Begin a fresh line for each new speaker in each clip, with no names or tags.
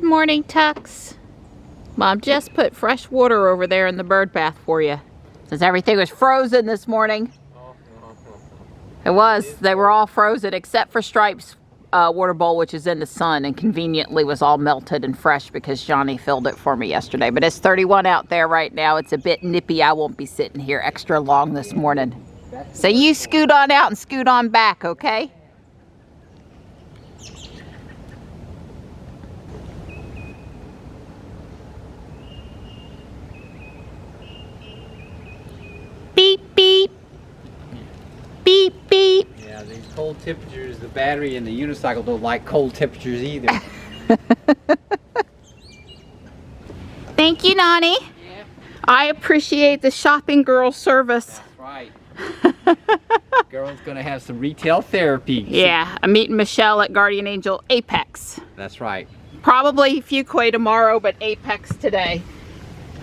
morning, Tux. Mom just put fresh water over there in the bird bath for you. Since everything was frozen this morning. It was. They were all frozen except for Stripe's water bowl, which is in the sun and conveniently was all melted and fresh because Johnny filled it for me yesterday. But it's 31 out there right now. It's a bit nippy. I won't be sitting here extra long this morning. So you scoot on out and scoot on back, okay? Beep, beep. Beep, beep.
Yeah, these cold temperatures, the battery and the unicycle don't like cold temperatures either.
Thank you, Nani.
Yeah.
I appreciate the shopping girl service.
That's right. Girl's gonna have some retail therapy.
Yeah, I'm meeting Michelle at Guardian Angel Apex.
That's right.
Probably Fuquay tomorrow, but Apex today.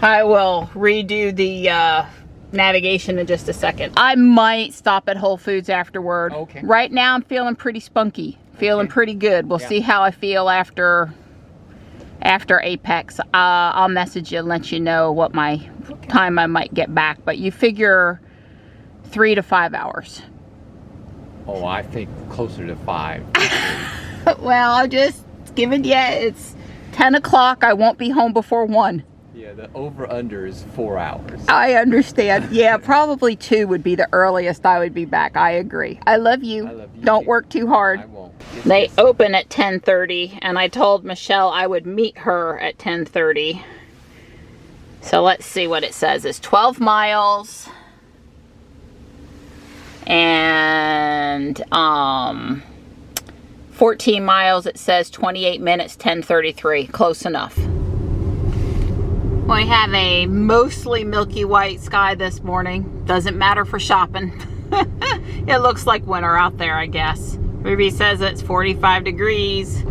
I will redo the navigation in just a second. I might stop at Whole Foods afterward.
Okay.
Right now I'm feeling pretty spunky. Feeling pretty good. We'll see how I feel after Apex. I'll message you and let you know what my time I might get back. But you figure 3 to 5 hours.
Oh, I think closer to 5.
Well, I'm just giving you, it's 10 o'clock. I won't be home before 1.
Yeah, the over-under is 4 hours.
I understand. Yeah, probably 2 would be the earliest I would be back. I agree. I love you.
I love you
Don't
too.
work too hard.
I won't.
They open at 10:30, and I told Michelle I would meet her at 10:30. So let's see what it says. It's 12 miles and 14 miles. It says 28 minutes, 10:33. Close enough. We have a mostly milky white sky this morning. Doesn't matter for shopping. It looks like winter out there, I guess. Ruby says it's 45 degrees.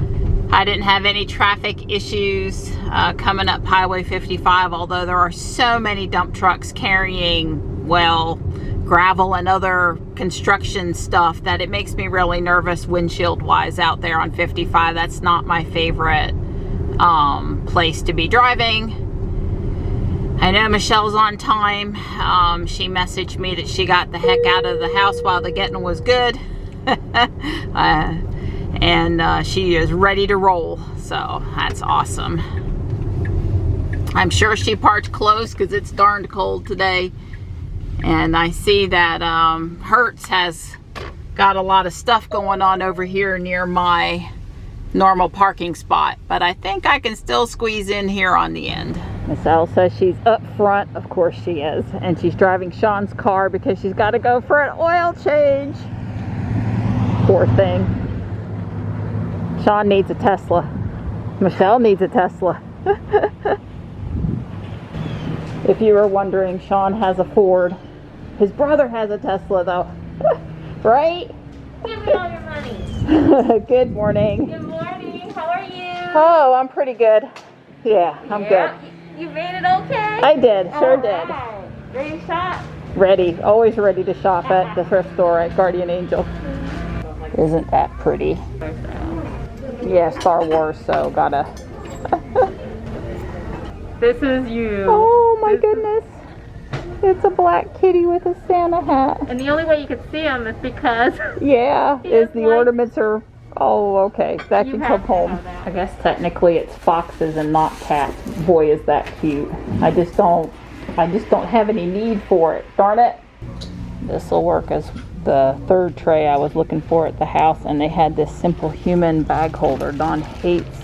I didn't have any traffic issues coming up Highway 55, although there are so many dump trucks carrying, well, gravel and other construction stuff that it makes me really nervous windshield-wise out there on 55. That's not my favorite place to be driving. I know Michelle's on time. She messaged me that she got the heck out of the house while the getting was good. And she is ready to roll. So that's awesome. I'm sure she parked close because it's darned cold today. And I see that Hertz has got a lot of stuff going on over here near my normal parking spot. But I think I can still squeeze in here on the end. Miss Elle says she's up front. Of course she is. And she's driving Sean's car because she's got to go for an oil change. Poor thing. Sean needs a Tesla. Michelle needs a Tesla. If you were wondering, Sean has a Ford. His brother has a Tesla though. Right?
Give me all your money.
Good morning.
Good morning. How are you?
Oh, I'm pretty good. Yeah, I'm good.
You made it okay?
I did, sure
did. Ready to shop?
Ready, always ready to shop at the thrift store at Guardian Angel. Isn't that pretty? Yeah, Star Wars, so gotta.
This is you.
Oh my goodness. It's a black kitty with a Santa hat.
And the only way you could see them is because
Yeah, is the
like-
ornaments are. Oh, okay. That
You
can
have
come
to
home.
know that.
I guess technically it's foxes and not cats. Boy, is that cute. I just don't have any need for it. Darn it. This will work as the third tray I was looking for at the house, and they had this Simple Human bag holder. Dawn hates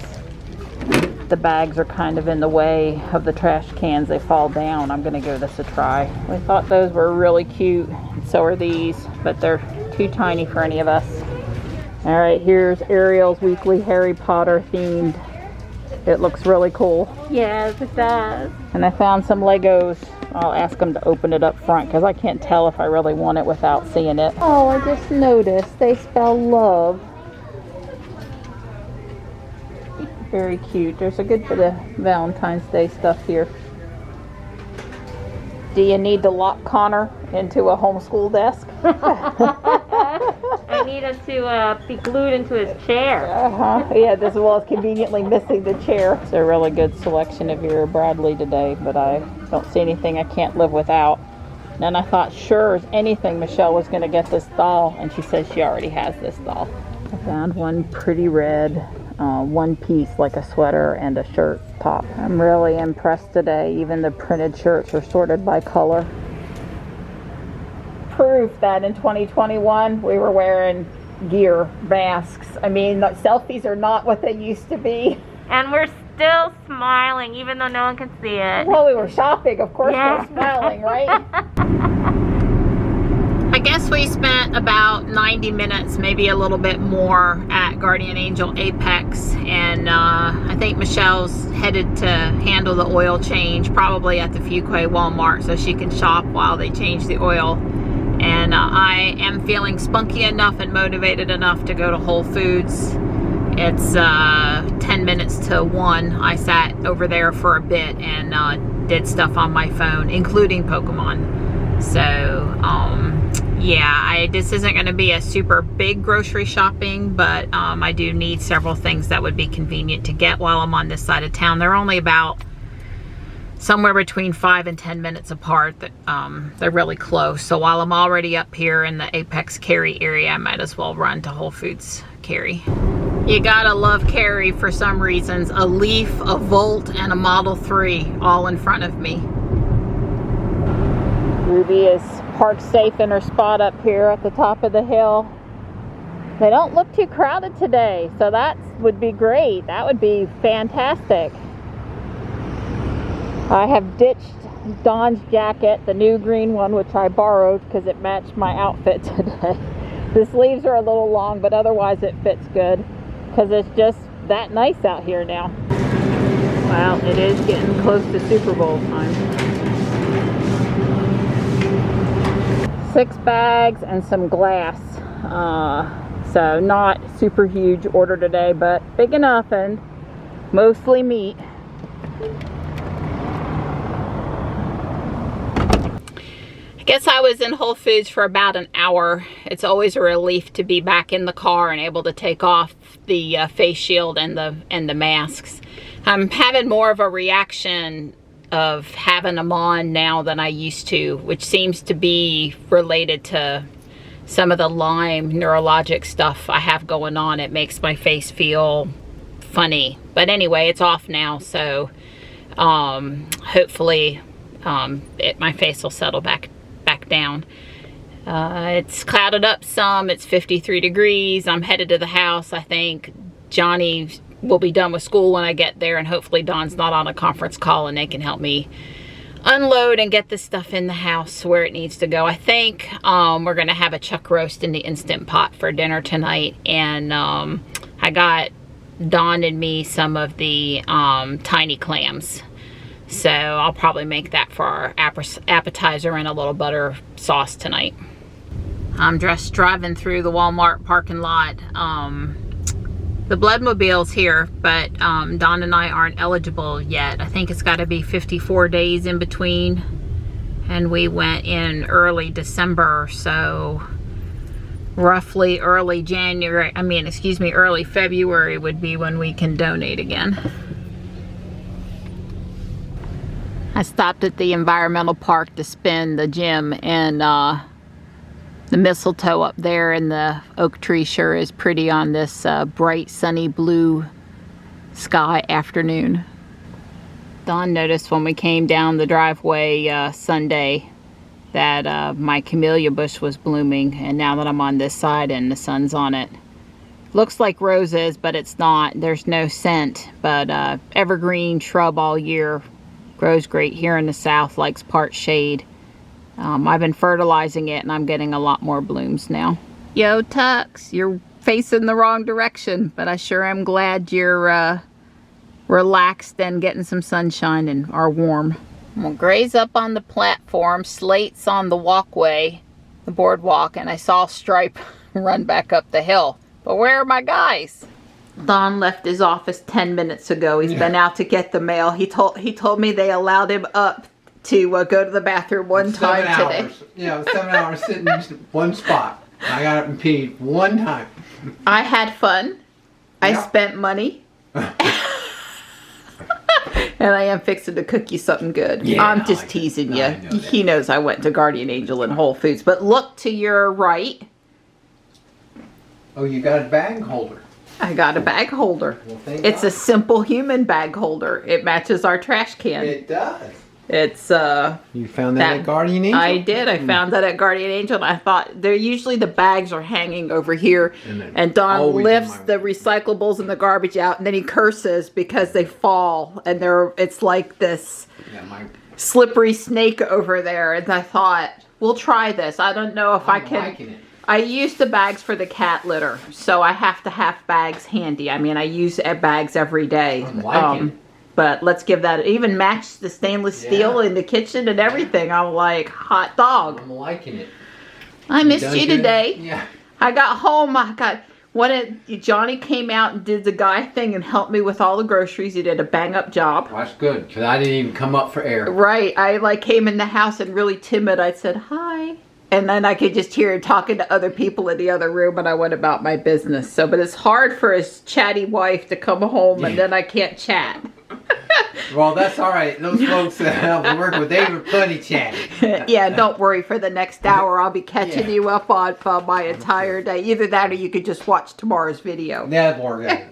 the bags are kind of in the way of the trash cans. They fall down. I'm gonna give this a try. We thought those were really cute. So are these, but they're too tiny for any of us. All right, here's Ariel's weekly Harry Potter themed. It looks really cool.
yes, it does.
And I found some Legos. I'll ask them to open it up front because I can't tell if I really want it without seeing it. Oh, I just noticed they spell love. Very cute. There's a good bit of Valentine's Day stuff here. Do you need to lock Connor into a homeschool desk?
I need him to be glued into his chair.
Yeah, this wall is conveniently missing the chair. It's a really good selection of your Bradley today, but I don't see anything I can't live without. And then I thought, sure as anything, Michelle was going to get this doll, and she says she already has this doll. I found one pretty red one piece, like a sweater and a shirt top. I'm really impressed today. Even the printed shirts are sorted by color. Proof that in 2021 we were wearing gear, masks. I mean, selfies are not what they used to be.
And we're still smiling, even though no one can see it.
Well, we were shopping, of course.
Yeah.
We're smiling, right? I guess we spent about 90 minutes, maybe a little bit more, at Guardian Angel Apex, and I think Michelle's headed to handle the oil change, probably at the Fuquay Walmart, so she can shop while they change the oil. And I am feeling spunky enough and motivated enough to go to Whole Foods. It's 10 minutes to 1. I sat over there for a bit and did stuff on my phone, including Pokemon. So, yeah, this isn't going to be a super big grocery shopping, but I do need several things that would be convenient to get while I'm on this side of town. They're only about somewhere between 5 and 10 minutes apart. They're really close. So while I'm already up here in the Apex Cary area, I might as well run to Whole Foods Cary. You gotta love Cary for some reasons. A Leaf, a Volt, and a Model 3 all in front of me. Ruby is parked safe in her spot up here at the top of the hill. They don't look too crowded today, so that would be great. That would be fantastic. I have ditched Dawn's jacket, the new green one, which I borrowed because it matched my outfit today. The sleeves are a little long, but otherwise it fits good because it's just that nice out here now. Well, it is getting close to Super Bowl time. 6 bags and some glass. So not super huge order today, but big enough and mostly meat. I guess I was in Whole Foods for about an hour. It's always a relief to be back in the car and able to take off the face shield and the masks. I'm having more of a reaction of having them on now than I used to, which seems to be related to some of the Lyme neurologic stuff I have going on. It makes my face feel funny. But anyway, it's off now, so hopefully my face will settle back down. It's clouded up some. It's 53 degrees. I'm headed to the house. I think Johnny will be done with school when I get there, and hopefully Dawn's not on a conference call and they can help me unload and get this stuff in the house where it needs to go. I think we're gonna have a chuck roast in the Instant Pot for dinner tonight, and I got Dawn and me some of the tiny clams. So I'll probably make that for our appetizer and a little butter sauce tonight. I'm just driving through the Walmart parking lot. The Bloodmobile's here, but Dawn and I aren't eligible yet. I think it's got to be 54 days in between. And we went in early December, so roughly early February would be when we can donate again. I stopped at the environmental park to spin the gym, and the mistletoe up there and the oak tree sure is pretty on this bright sunny blue sky afternoon. Dawn noticed when we came down the driveway Sunday that my camellia bush was blooming, and now that I'm on this side and the sun's on it, looks like roses, but it's not. There's no scent, but evergreen shrub all year. Grows great here in the south, likes part shade. I've been fertilizing it and I'm getting a lot more blooms now. Yo, Tux, you're facing the wrong direction, but I sure am glad you're relaxed and getting some sunshine and are warm. I'm gonna graze up on the platform, Slate's on the walkway, the boardwalk, and I saw Stripe run back up the hill. But where are my guys? Don left his office 10 minutes ago. He's been out to get the mail. He told me they allowed him up to go to the bathroom one time today.
Yeah, 7 hours sitting in just one spot. I got up and peed one time.
I had fun. I
Yeah.
spent money. And I am fixing to cook you something good.
Yeah,
I'm
I
just
like
teasing
that.
you.
I know that.
He knows I went to Guardian Angel and Whole Foods. But look to your right.
Oh, you got a bag holder.
I got a bag holder.
Well, thank
It's
God.
a simple human bag holder. It matches our trash can.
It does.
It's
You found that at Guardian Angel?
I did. I found that at Guardian Angel, and I thought they're usually the bags are hanging over here, and Don
always in
lifts
my
the recyclables and the garbage out, and then he curses because they fall, and it's like this
Yeah,
slippery snake over there. And I thought, we'll try this. I don't know if I
I'm
can.
liking it.
I use the bags for the cat litter, so I have to have bags handy. I mean, I use bags every day.
I'm liking it.
But let's give that, even match the stainless steel in the kitchen and everything. I'm like, hot dog.
I'm liking it.
I missed
done
you
good?
today.
Yeah.
I got home. Johnny came out and did the guy thing and helped me with all the groceries. He did a bang up job.
Well, that's good, because I didn't even come up for air.
Right. I came in the house and really timid. I said, hi. And then I could just hear him talking to other people in the other room, and I went about my business. But it's hard for his chatty wife to come home and then I can't chat.
Well, that's all right. Those folks that we work with, they were plenty chatty.
Yeah, don't worry. For the next hour, I'll be catching
Yeah.
you up on my entire day. Either that or you could just watch tomorrow's video.
That's more good.